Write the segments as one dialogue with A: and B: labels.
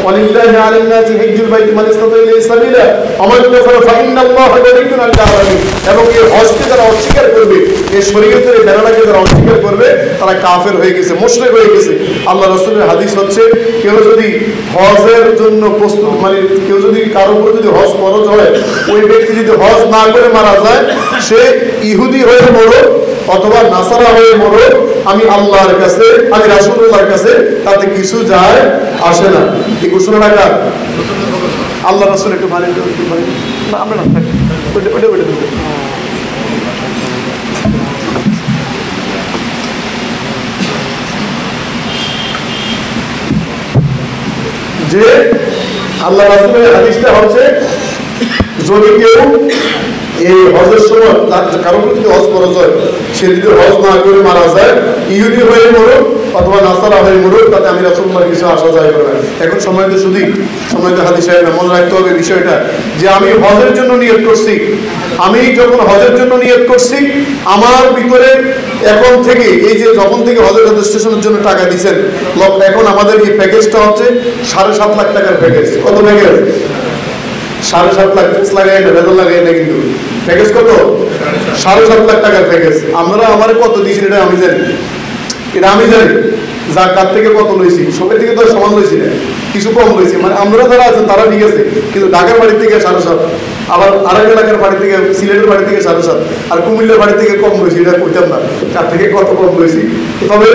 A: ওয়ালিল্লাহি আলান নাসি হিজ্জুল বাইতি মান ইসতাতা ইলাইহি সাবিলা ওয়া মান কাফারা ফাইন্নাল্লাহা গানিয়্যুন আনিল আলামিন। এবং এই হজকে যারা অস্বীকার করবে, এই শরীয়তের এই বেড়াটাকে যারা অস্বীকার করবে, তারা কাফের হয়ে গেছে, মুশরিক হয়ে গেছে। আল্লাহ রাসূলের হাদিস হচ্ছে, কেউ যদি হজের জন্য প্রস্তুত, মানে কেউ যদি কারোর উপর যদি হজ ফরজ হয়, ওই ব্যক্তি যদি হজ না করে মারা যায়, সে ইহুদি হয়ে মরো অথবা নাসারা হয়ে মরো, আমি আল্লাহর কাছে, আমি রাসূলুল্লাহর কাছে তাতে কিছু যায় আসে না। এই ঘোষণাটা কার? আল্লাহ রাসূল। একটু ভালো না, আমরা না যে আল্লাহ রাসূলের হাদিসটা হচ্ছে, যদি কেউ এই হজের সময় কারো যদি হজ ফরজ হয়, সে যদি হজ না করে মারা যায়, ইহুদি হয়ে মরুক অথবা নাসারা হয়ে মরুক, তাতে আমি রাসূলুল্লাহর কিছু আসা যায় করে। এখন সময়তে শুধু সময়তে হাদিস সাহেব মনে রাখতে হবে বিষয়টা, যে আমি হজের জন্য নিয়ত করছি, আমি যখন হজের জন্য নিয়ত করছি, আমার ভিতরে এখন থেকে এই যে যখন থেকে হজের রেজিস্ট্রেশনের জন্য টাকা দিচ্ছেন, এখন আমাদের এই প্যাকেজটা হচ্ছে 7.5 লাখ টাকার প্যাকেজ। কত প্যাকেজ? 7.5 লাখ। লাগাই না, বেতন লাগাই না, কিন্তু প্যাকেজ কত? 7.5 লাখ টাকার প্যাকেজ। আমরা আমার কত দিয়েছি এটা আমি জানি, এটা আমি জানি। জাকাত থেকে কত লইছি, সবের থেকে তো সমান লইছি না, কিছু কম লইছি। মানে আমরা যারা আছেন তারা ঠিক আছে, কিন্তু ঢাকার বাড়ি থেকে 7.5, আবার আরেক এলাকার বাড়ি থেকে, সিলেটের বাড়ি থেকে 7.5, আর কুমিল্লার বাড়ি থেকে কম লইছি, এটা কইতাম না তার থেকে কত কম লইছি। তবে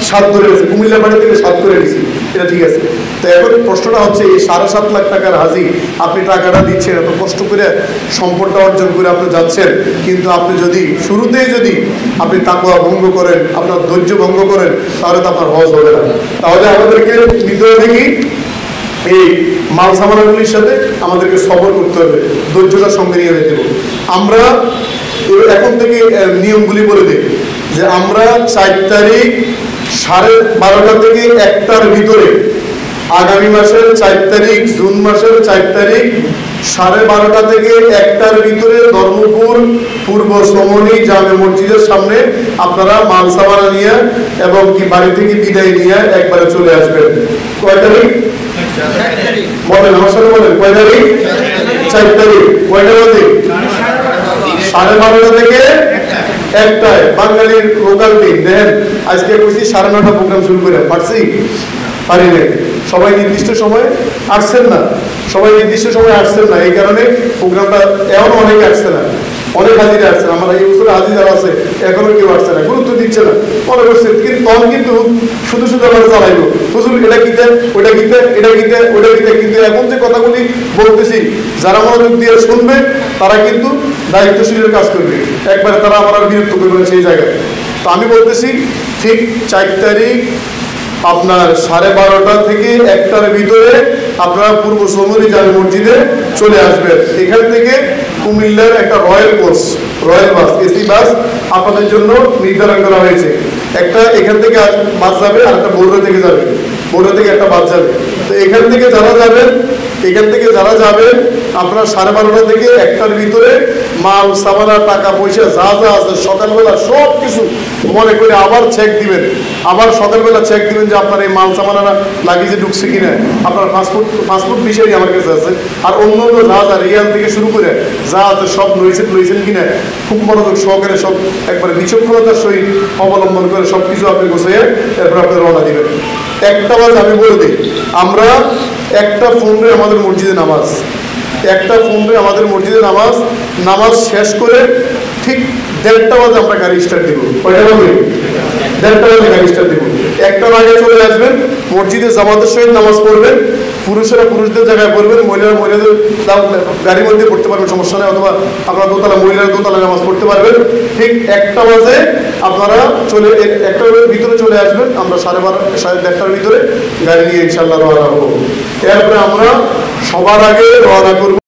A: 7 ধরে গেছে, কুমিল্লার বাড়ি থেকে 7 করে গেছি, এটা ঠিক আছে। তো এখন প্রশ্নটা হচ্ছে, এই 7.5 লাখ টাকার হাজি আপনি টাকাটা দিচ্ছেন, এত কষ্ট করে সম্পদটা অর্জন করে আপনি যাচ্ছেন, কিন্তু আপনি যদি শুরুতেই যদি আপনি তাকওয়া ভঙ্গ করেন, আপনার ধৈর্য ভঙ্গ করেন, তাহলে তো আপনার হজ হবে না। তাহলে আমাদেরকে নিতে হবে কি, এই মাল সামানাগুলির সাথে আমাদেরকে সবর করতে হবে, ধৈর্যটার সঙ্গে নিয়ে যেতে হবে। আমরা এখন থেকে নিয়মগুলি বলে দিই, যে আমরা 4 তারিখ 12:30 থেকে 1টার ভিতরে, আগামী মাসের 4 তারিখ, জুন মাসের 4 তারিখ 12:30 থেকে 1টার ভিতরে ধর্মপুর পূর্ব সমনি জামে মসজিদের সামনে আপনারা মাল সামানা নিয়ে এবং কি বাড়ি থেকে বিদায় নিয়ে একবারে চলে আসবেন। কয় তারিখ বলেন? আমার সাথে বলেন, কয় তারিখ? 4 তারিখ। কয়টা বাজে? 12:30 থেকে 1টায়। বাঙালির লোকাল দিন। দেখেন, আজকে কইছি 9:30 প্রোগ্রাম শুরু করে, পারছি? পারি না। সবাই নির্দিষ্ট সময়ে আসছেন না, সবাই নির্দিষ্ট সময় আসছেন না, এই কারণে প্রোগ্রামটা এমন অনেকে আসছে না, অনেক হাজিরা আসছে না। আমার এই বছরে হাজির যারা আছে এখনো কেউ আসছে না, গুরুত্ব দিচ্ছে না, মনে করছে কিন্তু তখন কিন্তু শুধু শুধু আমরা চালাইবো, হুজুর এটা কিতে, ওটা কিতে, এটা কিতে, ওটা কিতে। কিন্তু এখন যে কথাগুলি বলতেছি, যারা মনোযোগ দিয়ে শুনবে তারা কিন্তু দায়িত্বশীলের কাজ করবে, একবারে তারা আমার বিরক্ত করবে না সেই জায়গায়। তো আমি বলতেছি, ঠিক 4 তারিখ আপনার 12:30 থেকে 1টার ভিতরে আপনারা পূর্ব সমরি জামে মসজিদে চলে আসবেন। এখান থেকে কুমিল্লার একটা রয়্যাল বাস, এসি বাস আপনাদের জন্য নির্ধারণ করা হয়েছে। একটা এখান থেকে বাস যাবে, আর একটা বগুড়া থেকে যাবে, বগুড়া থেকে একটা বাস যাবে। তো এখান থেকে যারা যাবেন আপনারা 12:30 থেকে 1টার ভিতরে মাল সামানা, টাকা পয়সা যা যা আছে সকালবেলা সব কিছু মনে করে আবার চেক দিবেন, আবার সকালবেলা চেক দিবেন যে আপনার এই মাল সামানা লাগিয়ে ঢুকছে কিনা, আপনার পাসপোর্ট বিষয়ই আমার কাছে আছে, আর অন্য অন্য যা যা রিয়াল থেকে শুরু করে যা আছে সব লইছেন কিনা, খুব মনোযোগ সহকারে সব একবারে বিচক্ষণতার সহিত অবলম্বন করে সব কিছু আপনি গোছাইয়ে এরপর আপনি রওনা দিবেন। 1টা বাজে আমি বলে দিই, আমরা 1টা 15 আমাদের মসজিদে নামাজ, 1টা 15 আমাদের মসজিদে নামাজ শেষ করে ঠিক 1:30 বাজে আমরা গাড়ি স্টার্ট দিব। কয়টা বাজে? 1:30 বাজে গাড়ি স্টার্ট দিব। 1টার আগে চলে আসবেন, মসজিদে জামাতের সহিত নামাজ পড়বেন, পুরুষেরা পুরুষদের জায়গায় পড়বেন, মহিলারা মহিলাদের গাড়ির মধ্যে পড়তে পারবেন, সমস্যা নেই, অথবা আপনারা দোতলা, মহিলারা দোতলা নামাজ পড়তে পারবেন। ঠিক 1টা বাজে আপনারা 1টার ভিতরে চলে আসবেন, আমরা 1:30টার ভিতরে গাড়ি নিয়ে ইনশাল্লাহ রওনা হবো। এরপরে আমরা সবার আগে রওনা করবো